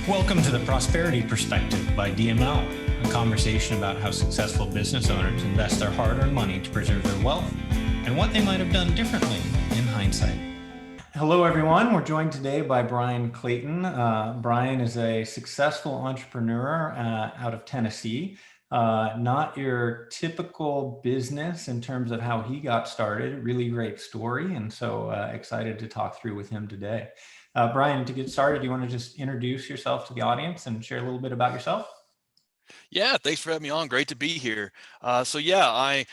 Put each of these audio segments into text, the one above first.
Welcome to the Prosperity Perspective by DML, a conversation about how successful business owners invest their hard-earned money to preserve their wealth and what they might have done differently in hindsight. Hello, everyone. We're joined today by Bryan Clayton. Bryan is a successful entrepreneur out of Tennessee. Not your typical business in terms of how he got started. Really great story, and so excited to talk through with him today. Bryan, to get started, do you want to just introduce yourself to the audience and share a little bit about yourself? Yeah, thanks for having me on. Great to be here. I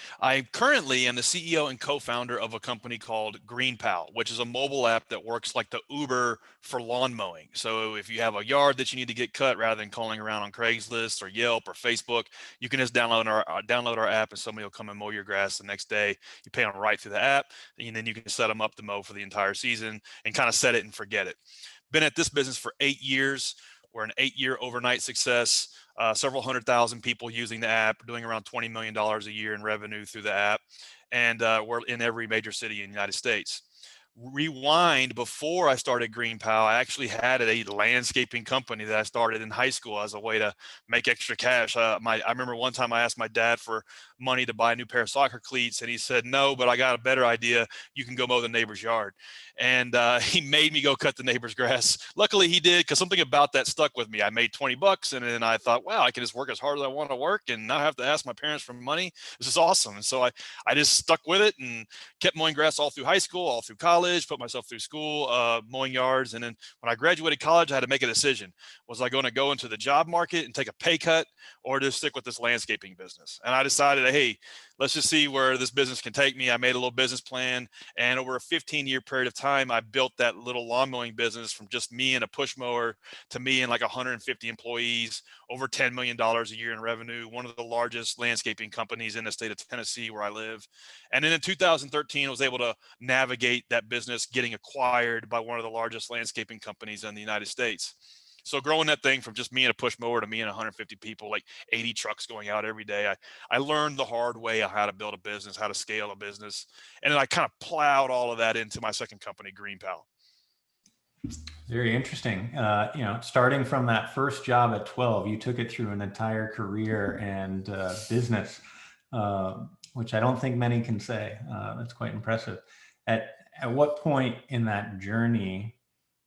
currently am the CEO and co-founder of a company called GreenPal, which is a mobile app that works like the Uber for lawn mowing. So if you have a yard that you need to get cut, rather than calling around on Craigslist or Yelp or Facebook, you can just download our app, and somebody will come and mow your grass the next day. You pay them right through the app, and then you can set them up to mow for the entire season and kind of set it and forget it. Been at this business for 8 years. We're an 8-year overnight success. Several 100,000 people using the app, doing around $20 million a year in revenue through the app. And we're in every major city in the United States. Rewind, before I started GreenPal, I actually had a landscaping company that I started in high school as a way to make extra cash. I remember one time I asked my dad for money to buy a new pair of soccer cleats, and he said, "No, but I got a better idea. You can go mow the neighbor's yard." And he made me go cut the neighbor's grass. Luckily he did, because something about that stuck with me. I made 20 bucks, and then I thought, wow, I can just work as hard as I want to work and not have to ask my parents for money. This is awesome. And so I just stuck with it and kept mowing grass all through high school, all through college, put myself through school, mowing yards. And then when I graduated college, I had to make a decision. Was I going to go into the job market and take a pay cut, or just stick with this landscaping business? And I decided, hey, let's just see where this business can take me. I made a little business plan, and over a 15-year period of time, I built that little lawn mowing business from just me and a push mower to me and like 150 employees, over $10 million a year in revenue, one of the largest landscaping companies in the state of Tennessee where I live. And then in 2013, I was able to navigate that business getting acquired by one of the largest landscaping companies in the United States. So growing that thing from just me and a push mower to me and 150 people, like 80 trucks going out every day, I learned the hard way of how to build a business, how to scale a business. And then I kind of plowed all of that into my second company, GreenPal. Very interesting. Starting from that first job at 12, you took it through an entire career and business, which I don't think many can say. That's quite impressive. At what point in that journey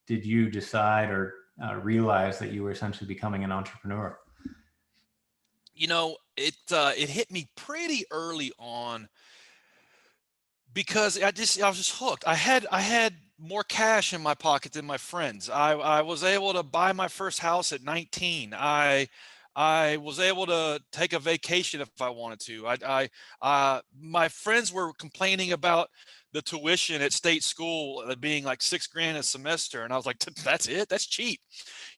did you decide or realize that you were essentially becoming an entrepreneur? It hit me pretty early on, because I was just hooked. I had more cash in my pocket than my friends. I was able to buy my first house at 19. I was able to take a vacation if I wanted to. My friends were complaining about the tuition at state school being like $6,000 a semester, and I was like, "That's it? That's cheap,"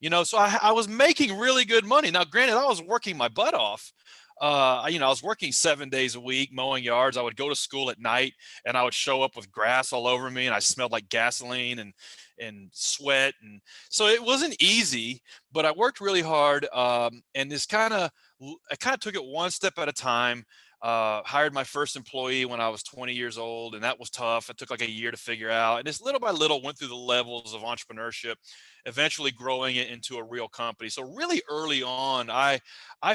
So I was making really good money. Now, granted, I was working my butt off. I was working 7 days a week mowing yards. I would go to school at night, and I would show up with grass all over me, and I smelled like gasoline and sweat. And so it wasn't easy, but I worked really hard. And I kind of took it one step at a time. Hired my first employee when I was 20 years old, and that was tough. It took like a year to figure out, and just little by little went through the levels of entrepreneurship, eventually growing it into a real company. So really early on, I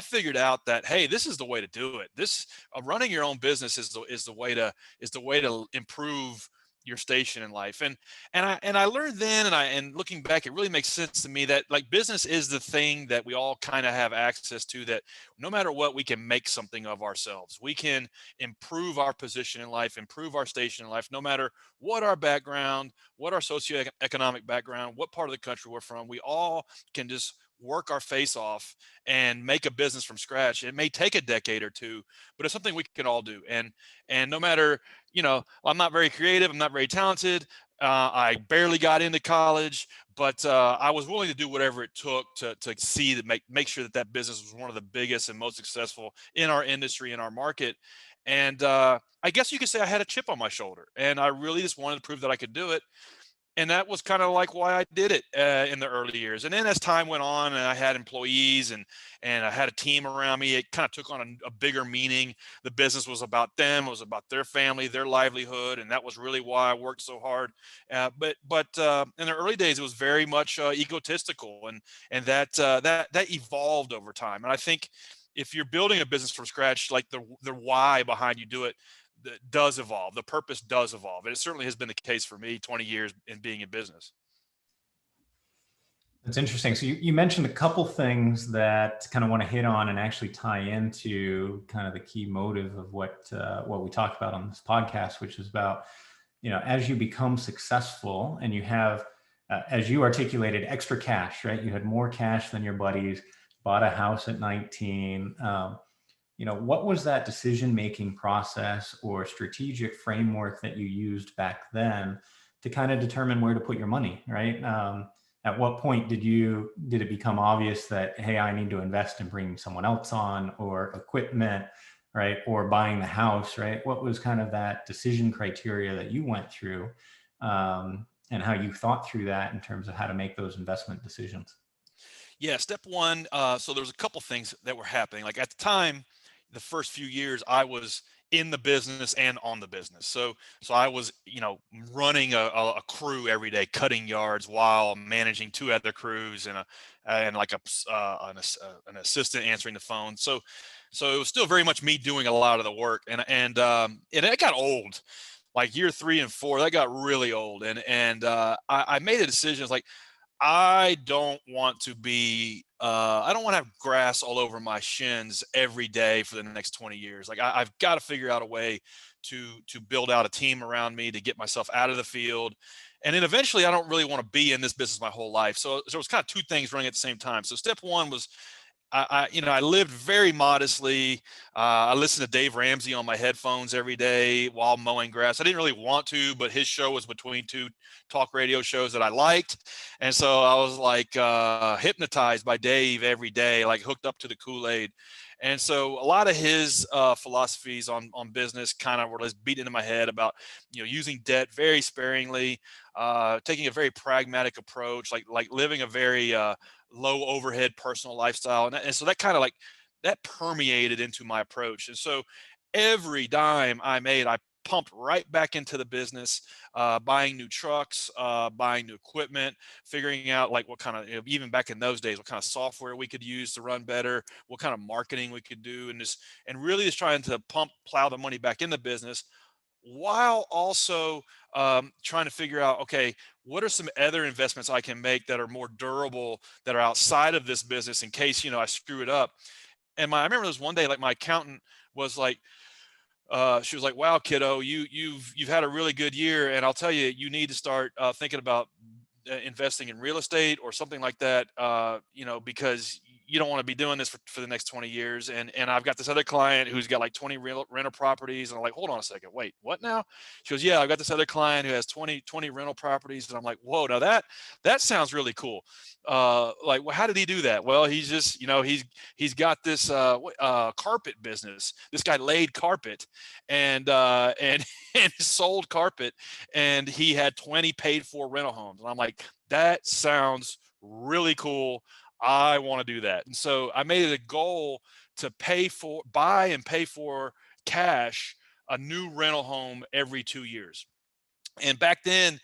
figured out that, hey, this is the way to do it. This running your own business is the way to improve your station in life. And I learned then, and looking back, it really makes sense to me that, like, business is the thing that we all kind of have access to, that no matter what, we can make something of ourselves. We can improve our position in life, improve our station in life, no matter what our background, what our socioeconomic background, what part of the country we're from. We all can just work our face off and make a business from scratch. It may take a decade or two, but it's something we can all do. And no matter, I'm not very creative, I'm not very talented. I barely got into college, but I was willing to do whatever it took to see that make sure that business was one of the biggest and most successful in our industry, in our market. And I guess you could say I had a chip on my shoulder, and I really just wanted to prove that I could do it. And that was kind of like why I did it in the early years. And then as time went on, and I had employees and I had a team around me, it kind of took on a bigger meaning. The business was about them, it was about their family, their livelihood, and that was really why I worked so hard. But in the early days, it was very much egotistical, and that evolved over time. And I think if you're building a business from scratch, like the why behind you do it does evolve. The purpose does evolve. And it certainly has been the case for me 20 years in being in business. That's interesting. So you mentioned a couple things that kind of want to hit on and actually tie into kind of the key motive of what we talked about on this podcast, which is about, as you become successful and you have, as you articulated, extra cash, right? You had more cash than your buddies, bought a house at 19. What was that decision-making process or strategic framework that you used back then to kind of determine where to put your money, right? At what point did it become obvious that, hey, I need to invest in bringing someone else on, or equipment, right? Or buying the house, right? What was kind of that decision criteria that you went through, and how you thought through that in terms of how to make those investment decisions? Yeah, step one. So there's a couple things that were happening. Like at the time, the first few years, I was in the business and on the business. So I was, running a crew every day, cutting yards while managing two other crews and like an assistant answering the phone. So it was still very much me doing a lot of the work, and it got old. Like year 3 and 4, that got really old, and I made a decision. It's like, I don't want to be, I don't want to have grass all over my shins every day for the next 20 years. Like I've got to figure out a way to build out a team around me to get myself out of the field. And then eventually I don't really want to be in this business my whole life. So it was kind of two things running at the same time. So step one was I lived very modestly. I listened to Dave Ramsey on my headphones every day while mowing grass. I didn't really want to, but his show was between two talk radio shows that I liked. And so I was like hypnotized by Dave every day, like hooked up to the Kool-Aid. And so a lot of his philosophies on business kind of were just beat into my head about, using debt very sparingly, taking a very pragmatic approach, like living a very low overhead personal lifestyle. And so that kind of like that permeated into my approach. And so every dime I made, I pumped right back into the business, buying new trucks, buying new equipment, figuring out like what kind of, even back in those days, what kind of software we could use to run better, what kind of marketing we could do, and really just trying to plow the money back in the business, while also trying to figure out, okay, what are some other investments I can make that are more durable, that are outside of this business in case, I screw it up. I remember there was one day, like my accountant was like, she was like, "Wow, kiddo, you've had a really good year, and I'll tell you, you need to start thinking about investing in real estate or something like that, because you don't want to be doing this for the next 20 years. And I've got this other client who's got like 20 rental properties." And I'm like, "Hold on a second. Wait, what now?" She goes, "Yeah, I've got this other client who has 20 rental properties." And I'm like, "Whoa, now that sounds really cool. Like, well, how did he do that?" "Well, he's just, he's got this carpet business. This guy laid carpet and and sold carpet, and he had 20 paid for rental homes." And I'm like, "That sounds really cool. I want to do that." And so I made it a goal to buy and pay for cash a new rental home every 2 years. And back then,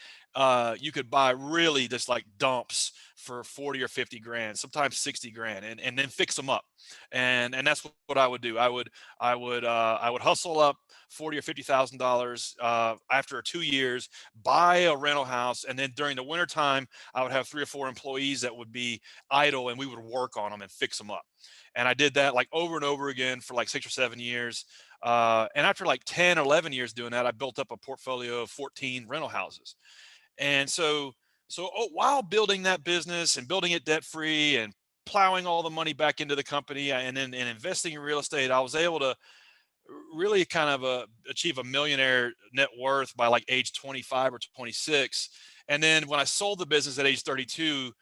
you could buy really just like dumps for 40 or 50 grand, sometimes 60 grand, and then fix them up. And that's what I would do. I would hustle up 40 or $50,000 after 2 years, buy a rental house, and then during the wintertime, I would have 3 or 4 employees that would be idle, and we would work on them and fix them up. And I did that like over and over again for like 6 or 7 years. And after like 10 or 11 years doing that, I built up a portfolio of 14 rental houses. And while building that business and building it debt free and plowing all the money back into the company, and investing in real estate, I was able to really kind of achieve a millionaire net worth by like age 25 or 26. And then when I sold the business at age 32,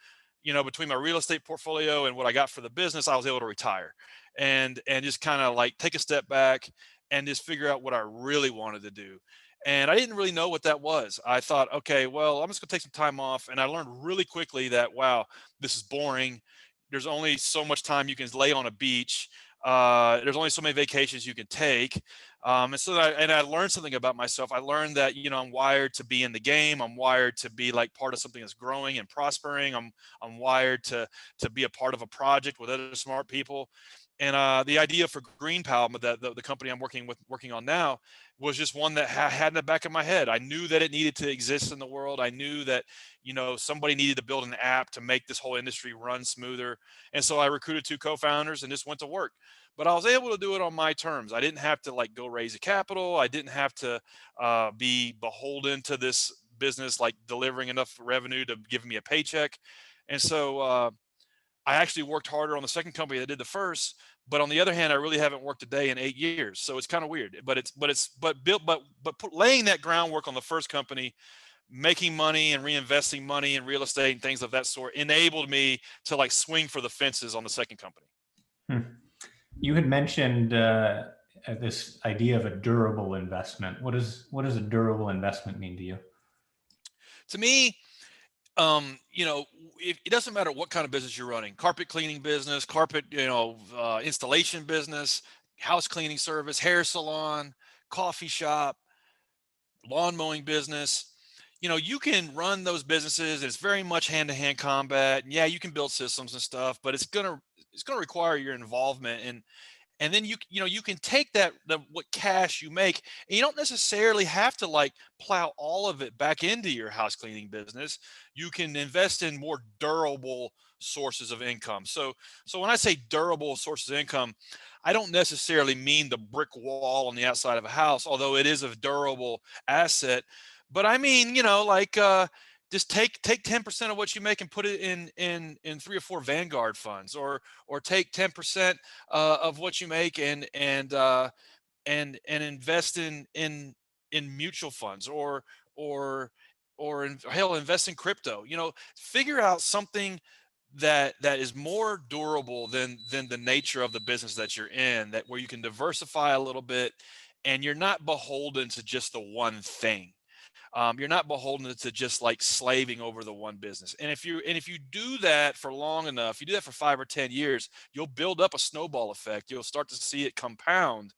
between my real estate portfolio and what I got for the business, I was able to retire and just kind of like take a step back and just figure out what I really wanted to do. And I didn't really know what that was. I thought, okay, well, I'm just gonna take some time off. And I learned really quickly that, wow, this is boring. There's only so much time you can lay on a beach. There's only so many vacations you can take. And I learned something about myself. I learned that, I'm wired to be in the game. I'm wired to be like part of something that's growing and prospering. I'm wired to be a part of a project with other smart people. And the idea for GreenPal, the company I'm working on now, was just one that had in the back of my head. I knew that it needed to exist in the world. I knew that, somebody needed to build an app to make this whole industry run smoother. And so I recruited two co-founders and just went to work. But I was able to do it on my terms. I didn't have to like go raise a capital. I didn't have to be beholden to this business, like delivering enough revenue to give me a paycheck. And so I actually worked harder on the second company than I did the first. But on the other hand, I really haven't worked a day in 8 years. So it's kind of weird. Laying that groundwork on the first company, making money and reinvesting money in real estate and things of that sort, enabled me to like swing for the fences on the second company. You had mentioned this idea of a durable investment. What does a durable investment mean to you? To me, it doesn't matter what kind of business you're running: carpet cleaning business, carpet, installation business, house cleaning service, hair salon, coffee shop, lawn mowing business. You can run those businesses. It's very much hand-to-hand combat. And yeah, you can build systems and stuff, but it's gonna require your involvement. And then you can take what cash you make, and you don't necessarily have to like plow all of it back into your house cleaning business. You can invest in more durable sources of income. So when I say durable sources of income, I don't necessarily mean the brick wall on the outside of a house, although it is a durable asset. But I mean, just take 10% of what you make and put it in three or four Vanguard funds, or take 10% of what you make and invest in mutual funds, or invest in crypto. Figure out something that is more durable than the nature of the business that you're in, that where you can diversify a little bit and you're not beholden to just the one thing. You're not beholden to just like slaving over the one business. And if you do that for long enough, you do that for 5 or 10 years, you'll build up a snowball effect. You'll start to see it compound,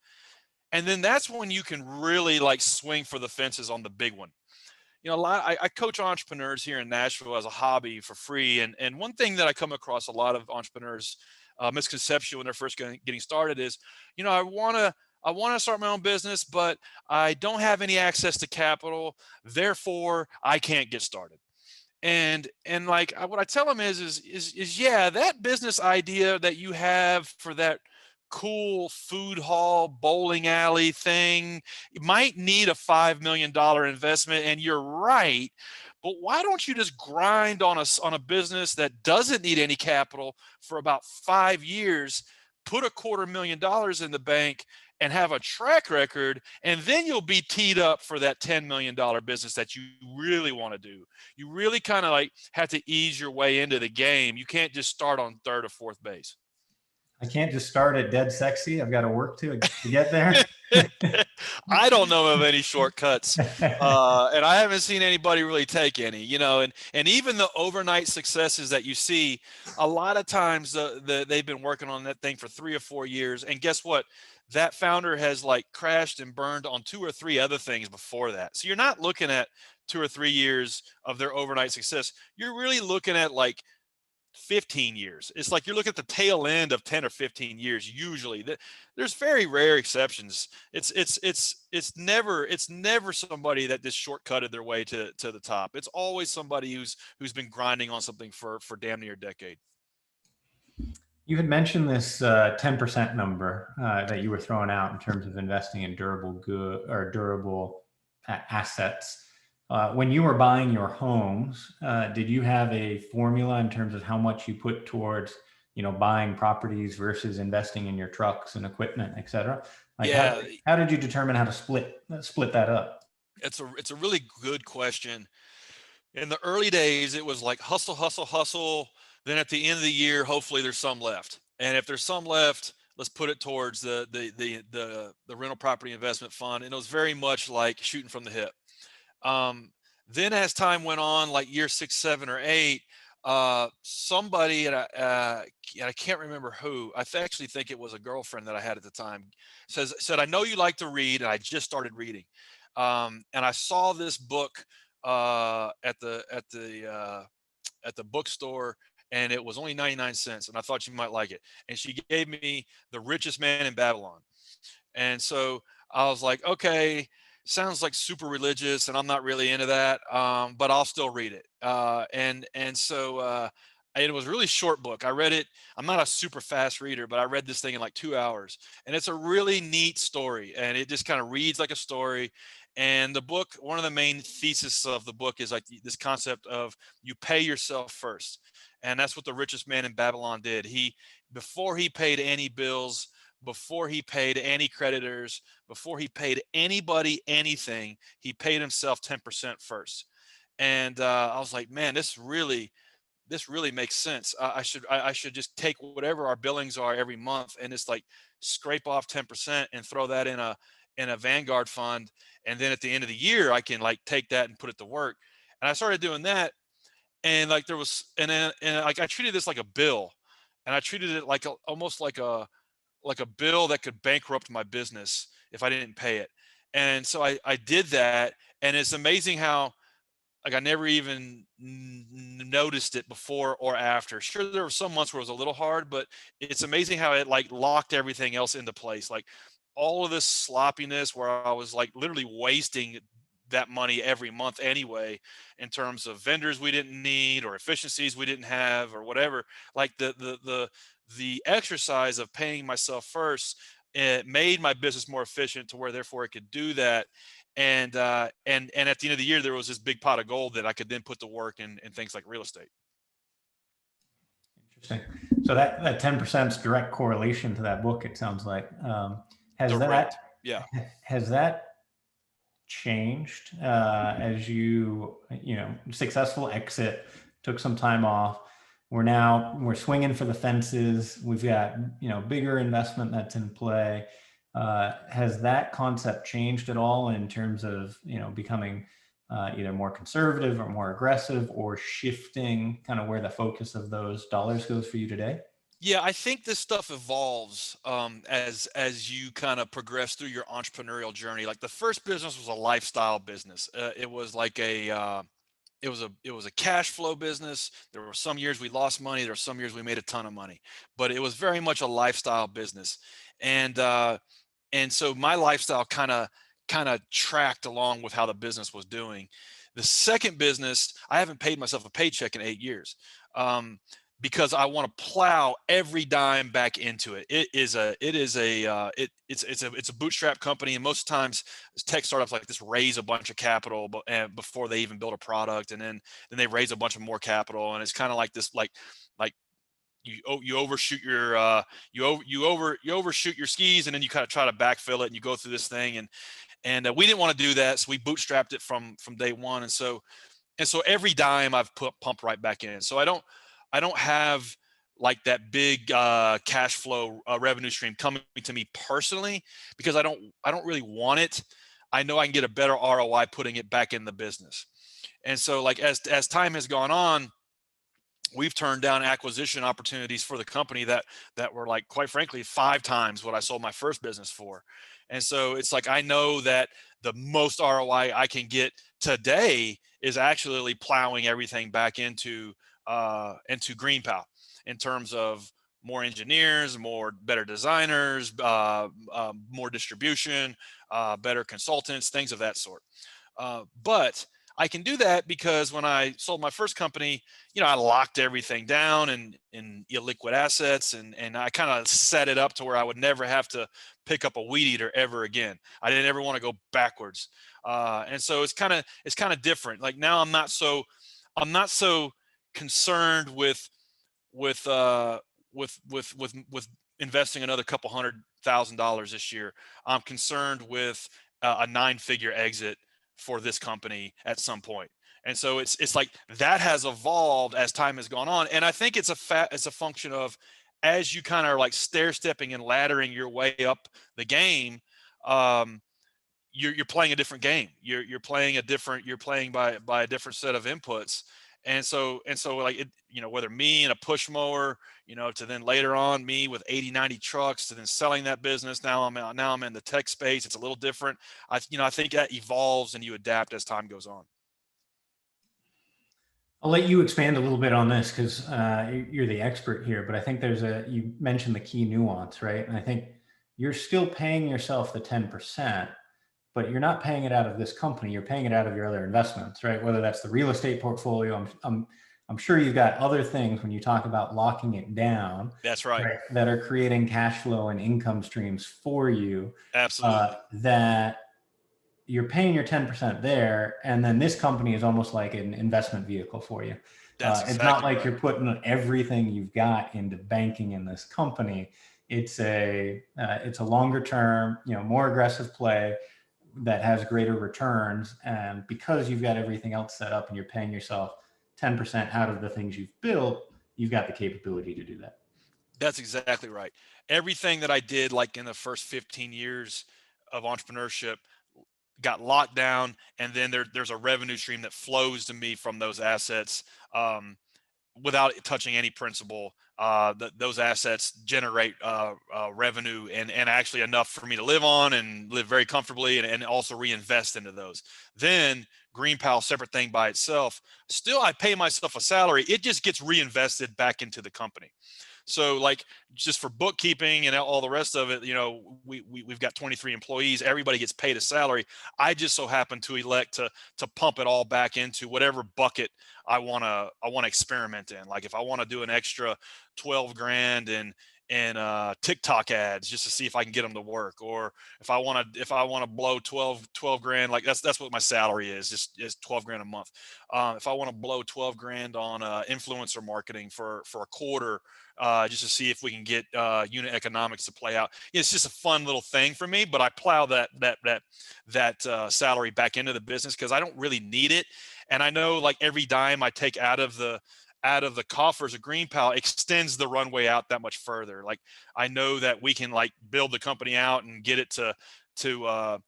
and then that's when you can really like swing for the fences on the big one. I coach entrepreneurs here in Nashville as a hobby for free, and one thing that I come across a lot of entrepreneurs misconception when they're first getting started is, I want to start my own business, but I don't have any access to capital, therefore I can't get started. And like what I tell them is yeah, that business idea that you have for that cool food hall bowling alley thing, you might need a $5 million investment, and you're right. But why don't you just grind on a business that doesn't need any capital for about 5 years, put $250,000 in the bank, and have a track record, and then you'll be teed up for that $10 million business that you really want to do. You really kind of like have to ease your way into the game. You can't just start on third or fourth base. I can't just start at dead sexy. I've got to work to get there. I don't know of any shortcuts, and I haven't seen anybody really take any. And even the overnight successes that you see, a lot of times they've been working on that thing for 3 or 4 years, and guess what? That founder has like crashed and burned on 2 or 3 other things before that. So you're not looking at 2 or 3 years of their overnight success. You're really looking at like 15 years. It's like you're looking at the tail end of 10 or 15 years. Usually there's very rare exceptions. It's never somebody that just shortcutted their way to the top. It's always somebody who's been grinding on something for damn near a decade. You had mentioned this 10% number that you were throwing out in terms of investing in durable assets. When you were buying your homes, did you have a formula in terms of how much you put towards, buying properties versus investing in your trucks and equipment, et cetera? Like, Yeah, how did you determine how to split that up? it's a really good question. In the early days, it was like hustle, hustle, hustle. Then at the end of the year, hopefully there's some left. And if there's some left, let's put it towards the rental property investment fund. And it was very much like shooting from the hip. Um, then as time went on, like year 6, 7, or 8, somebody, and I can't remember who, actually think it was a girlfriend that I had at the time, said, I know you like to read, and I just started reading. And I saw this book at the bookstore, and it was only 99 cents, and I thought you might like it. And she gave me The Richest Man in Babylon. And so I was like, okay, sounds like super religious, and I'm not really into that, but I'll still read it. It was a really short book. I read it. I'm not a super fast reader, but I read this thing in like 2 hours, and it's a really neat story, and it just kind of reads like a story. And the book, one of the main thesis of the book is like this concept of you pay yourself first. And that's what the richest man in Babylon did. Before he paid any bills, before he paid any creditors, before he paid anybody anything, he paid himself 10% first. And I was like, man, this really makes sense. I should just take whatever our billings are every month and just like scrape off 10% and throw that in a Vanguard fund. And then at the end of the year, I can like take that and put it to work. And I started doing that. And like there was, and like I treated this like a bill, and I treated it like almost like a bill that could bankrupt my business if I didn't pay it. And so I did that. And it's amazing how, like, I never even noticed it before or after. Sure, there were some months where it was a little hard, but it's amazing how it like locked everything else into place. Like all of this sloppiness where I was like literally wasting that money every month anyway, in terms of vendors we didn't need or efficiencies we didn't have or whatever. Like the exercise of paying myself first, it made my business more efficient to where therefore it could do that. And at the end of the year, there was this big pot of gold that I could then put to work in things like real estate. Interesting. So that 10% is direct correlation to that book, it sounds like. Has Direct. that Yeah. has that changed as successful exit, took some time off? We're swinging for the fences. We've got, bigger investment that's in play. Has that concept changed at all in terms of, becoming either more conservative or more aggressive, or shifting kind of where the focus of those dollars goes for you today? Yeah, I think this stuff evolves as you kind of progress through your entrepreneurial journey. Like the first business was a lifestyle business. It was like it was a cash flow business. There were some years we lost money. There were some years we made a ton of money, but it was very much a lifestyle business. And so my lifestyle kind of tracked along with how the business was doing. The second business, I haven't paid myself a paycheck in 8 years. Because I want to plow every dime back into it. It's a bootstrap company, and most times tech startups like this raise a bunch of capital before they even build a product, and then they raise a bunch of more capital, and it's kind of like this like you overshoot your you overshoot your skis, and then you kind of try to backfill it, and you go through this thing, and we didn't want to do that, so we bootstrapped it from day one, and so every dime I've pumped right back in. So I don't have like that big cash flow revenue stream coming to me personally, because I don't really want it. I know I can get a better ROI putting it back in the business. And so like as time has gone on, we've turned down acquisition opportunities for the company that were like, quite frankly, 5 times what I sold my first business for. And so it's like, I know that the most ROI I can get today is actually plowing everything back into GreenPal, in terms of more engineers, better designers, more distribution, better consultants, things of that sort. But I can do that because when I sold my first company, I locked everything down in illiquid assets, and I kind of set it up to where I would never have to pick up a weed eater ever again. I didn't ever want to go backwards. And so it's kind of different. Like now I'm not so concerned with investing another couple $100,000 this year. I'm concerned with a 9-figure exit for this company at some point. And so it's like that has evolved as time has gone on. And I think it's a function of, as you kind of are like stair stepping and laddering your way up the game, um, you're playing a different game. You're playing by a different set of inputs. And so like it, whether me and a push mower, to then later on me with 80, 90 trucks, to then selling that business. Now I'm in the tech space. It's a little different. I think that evolves and you adapt as time goes on. I'll let you expand a little bit on this because you're the expert here. But I think you mentioned the key nuance, right? And I think you're still paying yourself the 10%, but you're not paying it out of this company. You're paying it out of your other investments, right? Whether that's the real estate portfolio. I'm sure you've got other things when you talk about locking it down, That's right. right, that are creating cash flow and income streams for you. Absolutely. That you're paying your 10% there, and then this company is almost like an investment vehicle for you. That's It's not exactly like right. you're putting everything you've got into banking in this company. It's a longer term, more aggressive play that has greater returns. And because you've got everything else set up and you're paying yourself 10% out of the things you've built, you've got the capability to do that. That's exactly right. Everything that I did like in the first 15 years of entrepreneurship got locked down, and then there's a revenue stream that flows to me from those assets, without touching any principal. Those assets generate revenue and actually enough for me to live on and live very comfortably, and also reinvest into those. Then GreenPal, separate thing by itself. Still, I pay myself a salary. It just gets reinvested back into the company. So like just for bookkeeping and all the rest of it, we've got 23 employees. Everybody gets paid a salary. I just so happen to elect to pump it all back into whatever bucket I want to experiment in. Like if I want to do an extra 12 grand in TikTok ads just to see if I can get them to work, or if I want to blow 12 grand, like that's what my salary is 12 grand a month. If I want to blow 12 grand on influencer marketing for a quarter, just to see if we can get unit economics to play out. It's just a fun little thing for me, but I plow that salary back into the business because I don't really need it, and I know like every dime I take out of the coffers of GreenPal extends the runway out that much further. Like I know that we can like build the company out and get it to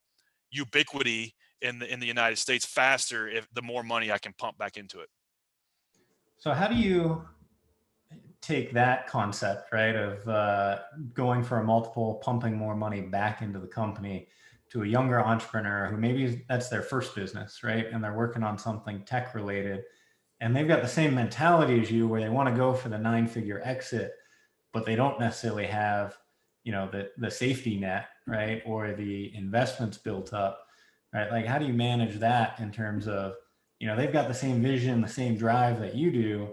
ubiquity in the United States faster if the more money I can pump back into it. So how do you take that concept, right, of going for a multiple, pumping more money back into the company, to a younger entrepreneur who maybe that's their first business, right? And they're working on something tech related, and they've got the same mentality as you where they want to go for the 9-figure exit, but they don't necessarily have, the safety net, right? Or the investments built up, right? Like, how do you manage that in terms of, they've got the same vision, the same drive that you do,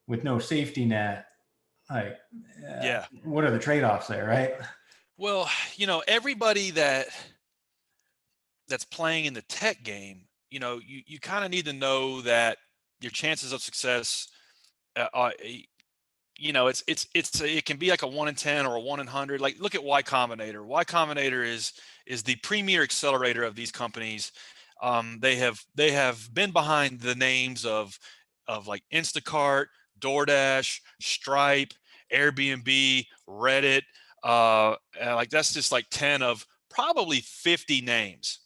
with no safety net? Like, Yeah. what are the trade-offs there, right? Well, everybody that's playing in the tech game, you kind of need to know that your chances of success, it can be like a 1 in 10 or a 1 in 100. Like look at Y Combinator. Y Combinator is the premier accelerator of these companies. They have been behind the names of like Instacart, DoorDash, Stripe, Airbnb, Reddit. Like that's just like 10 of probably 50 names.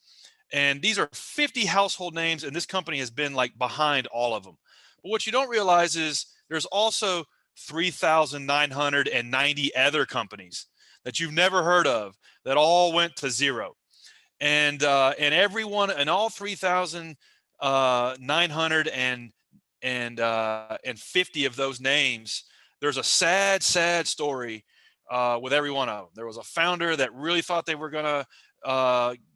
And these are 50 household names, and this company has been like behind all of them. But what you don't realize is there's also 3,990 other companies that you've never heard of that all went to zero. And everyone and all 3,950 of those names, there's a sad story with every one of them. There was a founder that really thought they were gonna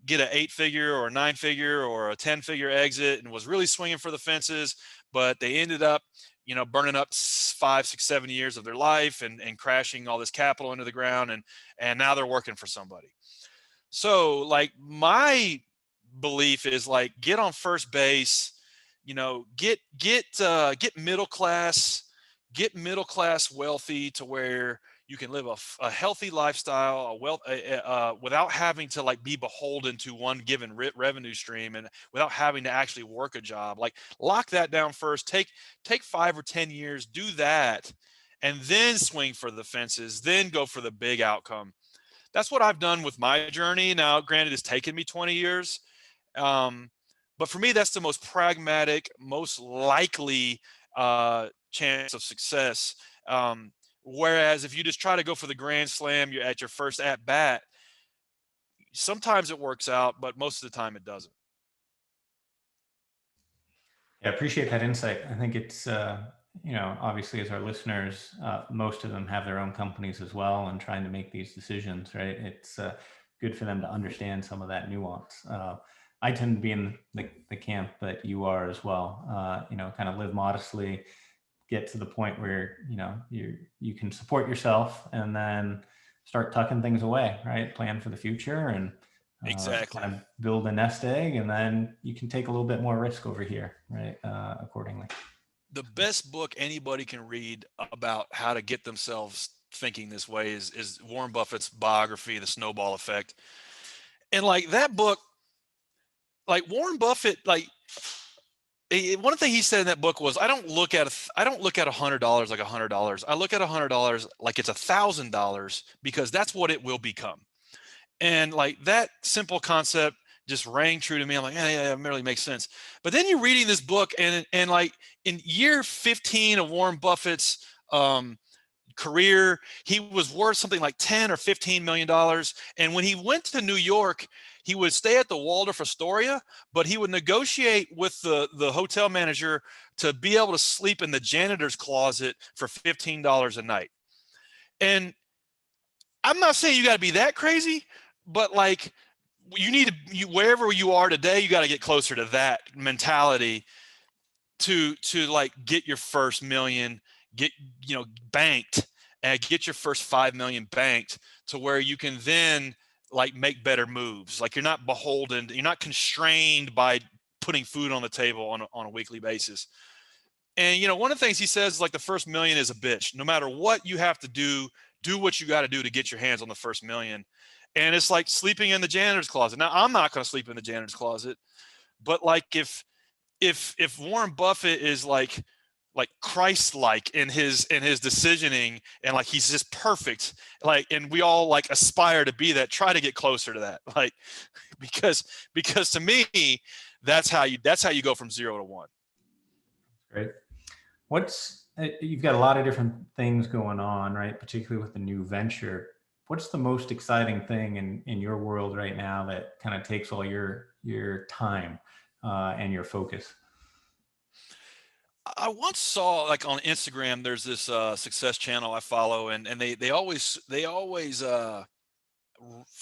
get an 8-figure or a 9-figure or a 10-figure exit and was really swinging for the fences, but they ended up burning up 5, 6, 7 years of their life and crashing all this capital into the ground, and now they're working for somebody. So like my belief is like get on first base, get middle class wealthy to where you can live a healthy lifestyle, without having to like be beholden to one given revenue stream, and without having to actually work a job. Like lock that down first. Take 5 or 10 years, do that, and then swing for the fences, then go for the big outcome. That's what I've done with my journey. Now, granted, it's taken me 20 years. Um, but for me, that's the most pragmatic, most likely chance of success. Whereas if you just try to go for the grand slam, you're at your first at bat, sometimes it works out, but most of the time it doesn't. I appreciate that insight. I think it's, obviously as our listeners, most of them have their own companies as well and trying to make these decisions, right? It's good for them to understand some of that nuance. I tend to be in the camp that you are as well, kind of live modestly, get to the point where, you can support yourself and then start tucking things away, right? Plan for the future and Exactly. kind of build a nest egg, and then you can take a little bit more risk over here, right? Accordingly. The best book anybody can read about how to get themselves thinking this way is Warren Buffett's biography, The Snowball Effect. And like that book, like Warren Buffett, like one thing he said in that book was, I don't look at $100 like $100. I look at $100 like it's $1,000 because that's what it will become. And like that simple concept just rang true to me. I'm like, yeah, it really makes sense. But then you're reading this book, and like in year 15 of Warren Buffett's career, he was worth something like 10 or 15 million dollars. And when he went to New York, he would stay at the Waldorf Astoria, but he would negotiate with the hotel manager to be able to sleep in the janitor's closet for $15 a night. And I'm not saying you got to be that crazy, but like you need to, wherever you are today, you got to get closer to that mentality to like get your first million, get, banked, and get your first 5 million banked to where you can then like make better moves. Like you're not beholden, you're not constrained by putting food on the table on a weekly basis. And one of the things he says is like the first million is a bitch. No matter what you have to do what you got to do to get your hands on the first million. And it's like sleeping in the janitor's closet. Now, I'm not going to sleep in the janitor's closet, but like if Warren Buffett is like Christ-like in his decisioning, and like he's just perfect, like, and we all like aspire to be that, try to get closer to that, like, because to me, that's how you go from 0 to 1. Great. You've got a lot of different things going on, right? Particularly with the new venture. What's the most exciting thing in your world right now that kind of takes all your time and your focus? I once saw like on Instagram, there's this success channel I follow, and they always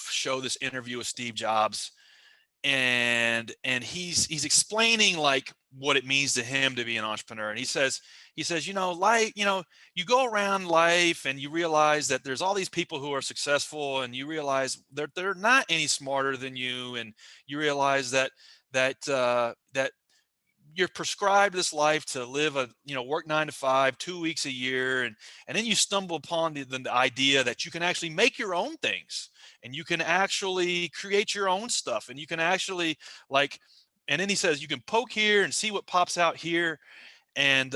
show this interview with Steve Jobs, and he's explaining like what it means to him to be an entrepreneur. And he says like, you go around life and you realize that there's all these people who are successful, and you realize they're not any smarter than you, and you realize that that you're prescribed this life to live work 9 to 5, 2 weeks a year. And then you stumble upon the idea that you can actually make your own things, and you can actually create your own stuff, and you can actually like, and then he says, you can poke here and see what pops out here. And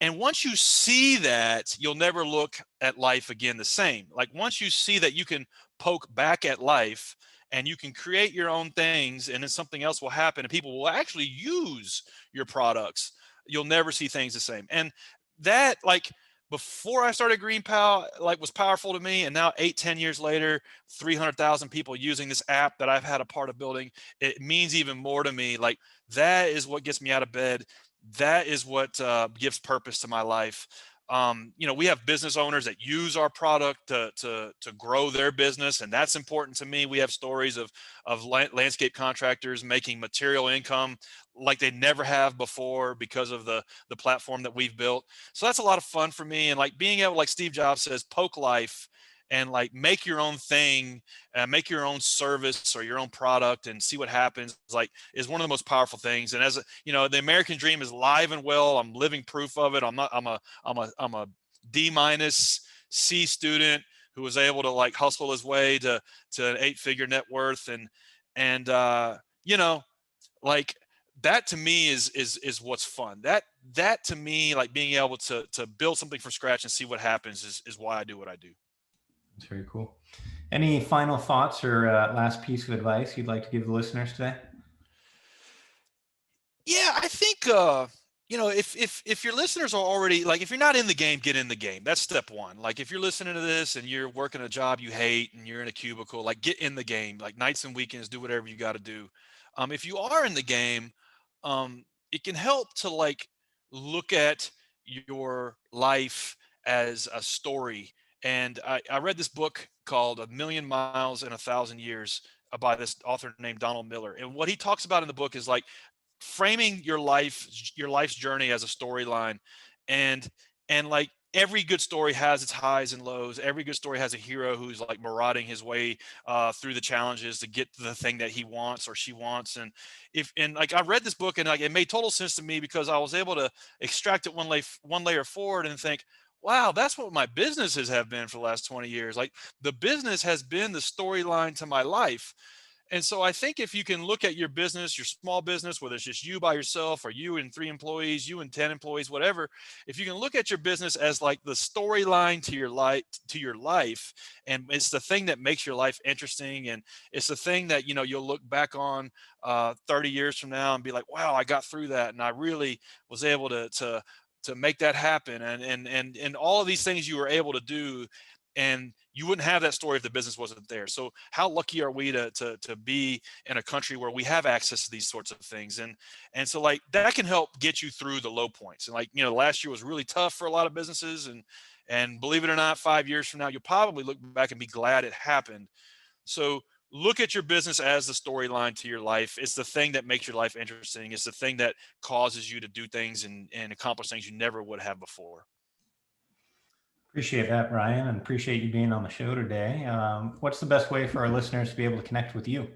once you see that, you'll never look at life again the same. Like once you see that you can poke back at life and you can create your own things, and then something else will happen and people will actually use your products, you'll never see things the same. And that, like, before I started GreenPal, like, was powerful to me. And now 8-10 years later, 300,000 people using this app that I've had a part of building, it means even more to me. Like, that is what gets me out of bed. That is what gives purpose to my life. We have business owners that use our product to grow their business, and that's important to me. We have stories of landscape contractors making material income like they never have before because of the platform that we've built. So that's a lot of fun for me. And like being able, like Steve Jobs says, poke life and like make your own thing, make your own service or your own product and see what happens, like, is one of the most powerful things. And as the American dream is live and well. I'm living proof of it. I'm a D minus C student who was able to like hustle his way to an 8-figure net worth. And like that to me is what's fun. That to me, like being able to build something from scratch and see what happens is why I do what I do. That's very cool. Any final thoughts or last piece of advice you'd like to give the listeners today? Yeah, I think if your listeners are already, like, if you're not in the game, get in the game. That's step one. Like, if you're listening to this and you're working a job you hate and you're in a cubicle, like, get in the game. Like, nights and weekends, do whatever you got to do. If you are in the game, it can help to, like, look at your life as a story. And I read this book called A Million Miles in a Thousand Years by this author named Donald Miller. And what he talks about in the book is, like, framing your life's journey as a storyline. And like, every good story has its highs and lows. Every good story has a hero who's, like, marauding his way through the challenges to get to the thing that he wants or she wants. And like, I read this book, and, like, it made total sense to me because I was able to extract it one layer forward and think, wow, that's what my businesses have been for the last 20 years. Like, the business has been the storyline to my life. And so I think if you can look at your business, your small business, whether it's just you by yourself or you and 3 employees, you and 10 employees, whatever, if you can look at your business as, like, the storyline to your life, and it's the thing that makes your life interesting, and it's the thing that, you'll look back on 30 years from now and be like, wow, I got through that, and I really was able to make that happen, and all of these things you were able to do. And you wouldn't have that story if the business wasn't there. So how lucky are we to be in a country where we have access to these sorts of things? And so, like, that can help get you through the low points. And, like, last year was really tough for a lot of businesses, and believe it or not, 5 years from now, you'll probably look back and be glad it happened. So look at your business as the storyline to your life. It's the thing that makes your life interesting. It's the thing that causes you to do things and accomplish things you never would have before. Appreciate that, Bryan, and appreciate you being on the show today. What's the best way for our listeners to be able to connect with you?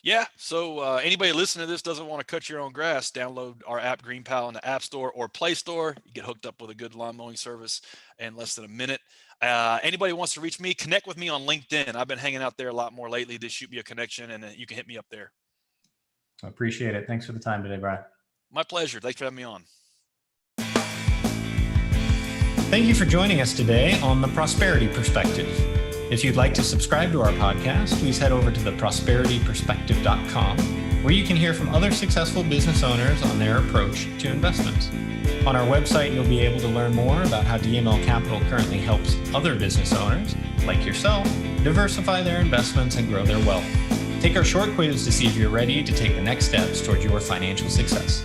Yeah. So anybody listening to this doesn't want to cut your own grass, download our app, GreenPal, in the App Store or Play Store. You get hooked up with a good lawn mowing service in less than a minute. Anybody wants to reach me, connect with me on LinkedIn. I've been hanging out there a lot more lately. Just shoot me a connection, and you can hit me up there. I appreciate it. Thanks for the time today, Bryan. My pleasure. Thanks for having me on. Thank you for joining us today on The Prosperity Perspective. If you'd like to subscribe to our podcast, please head over to theprosperityperspective.com, where you can hear from other successful business owners on their approach to investments. On our website, you'll be able to learn more about how DML Capital currently helps other business owners, like yourself, diversify their investments and grow their wealth. Take our short quiz to see if you're ready to take the next steps towards your financial success.